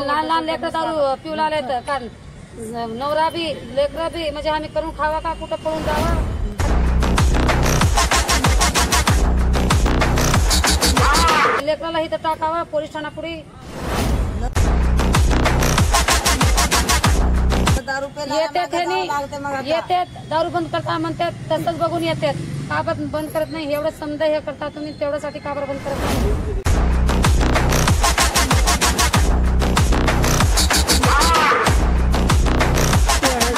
लहान लहान लेकर दारू पिऊ लागले तर कारण नवरा बी लेकर बी म्हणजे आम्ही करून खावा का कुठं पळून जावा। लेकराला इथं टाकावा पोलीस ठाणा पुढे। येते दारू बंद करता म्हणतात तसंच बघून येतात का बंद करत नाही एवढं समजा हे करता तुम्ही तेवढ्यासाठी का बरं बंद करत नाही।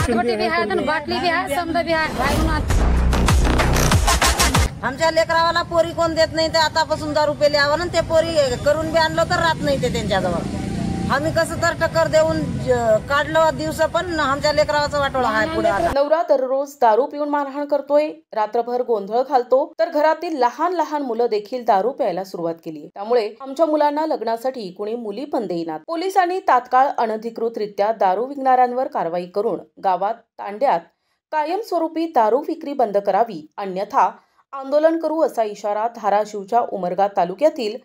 छोटी भी आहे बाटली भी आहे समजा भी आहे बाहेरून आमच्या लेकरावाला पोरी कोण देत नाही ते आतापासून दारू पेले आवा ना ते पोरी करून बी आणलं तर राहत नाही ते त्यांच्याजवळ। आम्ही कसं तर टक्कर देऊन काढलं दिवस पण आमच्या लेकरावाचा वाटोळा आहे पुढे। नवरा दररोज दारू पिऊन मारहाण करतोय, रात्रभर गोंधळ घालतो, तर घरातील लहान लहान मुलं देखील दारू प्यायला सुरुवात केली। त्यामुळे आमच्या मुलांना लग्नासाठी कुणी मुली पण देईनात। पोलिसांनी तात्काळ अनधिकृतरित्या दारू विकणाऱ्यांवर कारवाई करून गावात तांड्यात कायमस्वरूपी दारू विक्री बंद करावी, अन्यथा आंदोलन करू असा इशारा धाराशिवच्या उमरगा तालुक्यातील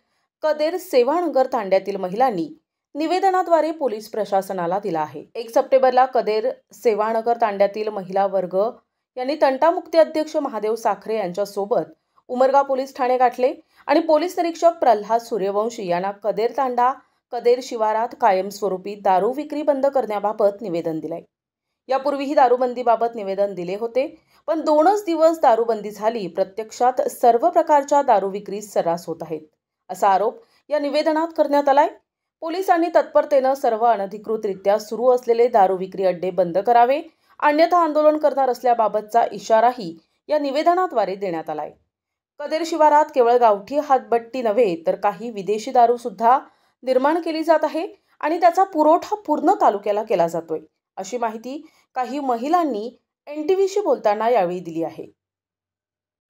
कदेर सेवानगर तांड्यातील महिलांनी निवेदनाद्वारे पोलीस प्रशासनाला दिला आहे। 1 सप्टेंबरला कदेर सेवानगर तांड्यातील महिला वर्ग यांनी तंटामुक्ती अध्यक्ष महादेव साखरे यांच्या सोबत उमरगा पोलीस ठाणे गाठले आणि पोलीस निरीक्षक प्रल्हाद सूर्यवंशी यांना कदेर तांडा कदेर शिवारात कायमस्वरूपी दारू विक्री बंद करण्याबाबत निवेदन दिले। यापूर्वीही दारूबंदीबाबत निवेदन दिले होते, पण 2च दिवस दारूबंदी झाली, प्रत्यक्षात सर्व प्रकारच्या दारू विक्री सर्रास होत आहेत असा आरोप या निवेदनात करण्यात आलाय। पोलिसांनी तत्परतेनं सर्व अनधिकृतरित्या सुरू असलेले दारू विक्री अड्डे बंद करावे, अन्यथा आंदोलन करणार असल्याबाबतचा इशाराही या निवेदनाद्वारे देण्यात आलाय। कदेर शिवारात केवळ गावठी हातबट्टी नव्हे तर काही विदेशी दारू सुद्धा निर्माण केली जात आहे आणि त्याचा पुरवठा पूर्ण तालुक्याला केला जातोय, अशी माहिती काही महिलांनी NTVशी बोलताना यावेळी दिली आहे।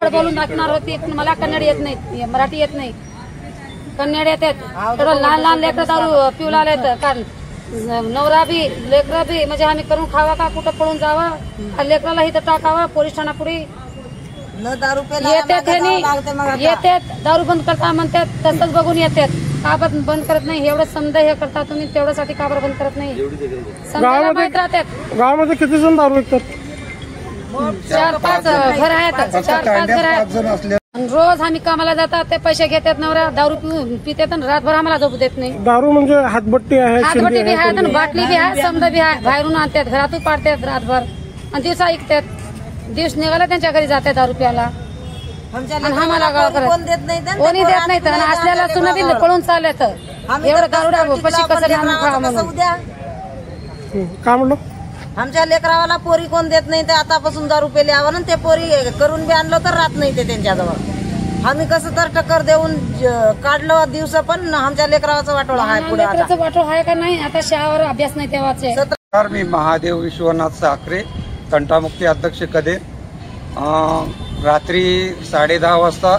बोलून दाखवणार होती पण मला कन्नड येत नाही, मराठी येत नाही, कन्नड येतात। तर लहान लहान लेकर दारू पिऊ लागले तर कारण नवरा बी लेकर बी म्हणजे आम्ही करून खावा का कुठं पळून जावा। लेकराला इथं टाकावा पोलीस ठाणा पुढे। येते दारू बंद करता म्हणतात तसंच बघून येतात का बंद करत नाही एवढं समजा हे करता तुम्ही तेवढ्यासाठी का बरं बंद करत नाही। माहित राहतात गावामध्ये किती जण दारू विकतात? 4-5 घर आहेत, 4-5 घर आहेत। रोज आम्ही कामाला जातात ते पैसे घेतात नवरा दारू पितात आणि रातभर आम्हाला झोपू देत नाही। दारू म्हणजे हातबट्टी आहे, हातबट्टी बी आहे बाटली बी आहे समजा बी आहे बाहेरून आणतात घरातून पाडतात रातभर आणि दिवसा ऐकतात दिवस निघाला त्यांच्या घरी जातात दारू प्यायला। आम्हाला कोणी देत नाही तर असल्याला सुना बी पळून चालले तर एवढं दारू पशी कसं खावा म्हणून काय म्हणलं। आमच्या लेकरावाला पोरी कोण देत नाही ते आतापासून दारू पेले आवा ना ते पोरी करून बी आणलं तर राहत नाही ते त्यांच्याजवळ। आम्ही कसं तर टक्कर देऊन काढलं दिवस पण आमच्या लेकरावाचा वाटोळा आहे पुढे। वाटोळा आहे का नाही आता शाळेवर अभ्यास नाही तेव्हाचे। मी महादेव विश्वनाथ साखरे तंटामुक्ती अध्यक्ष कदेर। रात्री 10:30 वाजता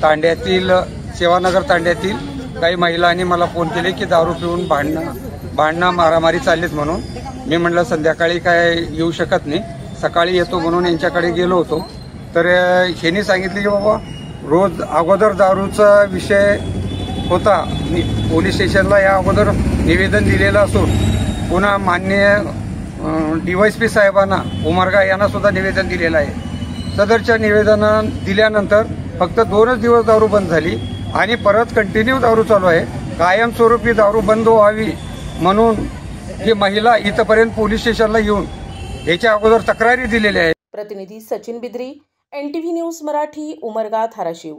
तांड्यातील सेवानगर तांड्यातील काही महिलांनी मला फोन केले की दारू पिऊन भांडणं मारामारी चाललीच म्हणून। मी म्हटलं संध्याकाळी काय येऊ शकत नाही, सकाळी येतो म्हणून यांच्याकडे गेलो होतो। तर ह्यांनी सांगितले की बाबा रोज अगोदर दारूचा विषय होता, पोलीस स्टेशनला या अगोदर निवेदन दिलेलं असून पुन्हा माननीय DYSP साहेबांना उमरगा यांना सुद्धा निवेदन दिलेलं आहे। सदरच्या निवेदन दिल्यानंतर फक्त 2च दिवस दारू बंद झाली आणि परत कंटिन्यू दारू चालू आहे। कायमस्वरूपी दारू बंद व्हावी म्हणून ही महिला इथपर्यंत पोलीस स्टेशनला येऊन याच्या अगोदर तक्रारी दिलेल्या आहेत। प्रतिनिधी सचिन बिद्री, NTV न्यूज मराठी, उमरगा, धाराशिव।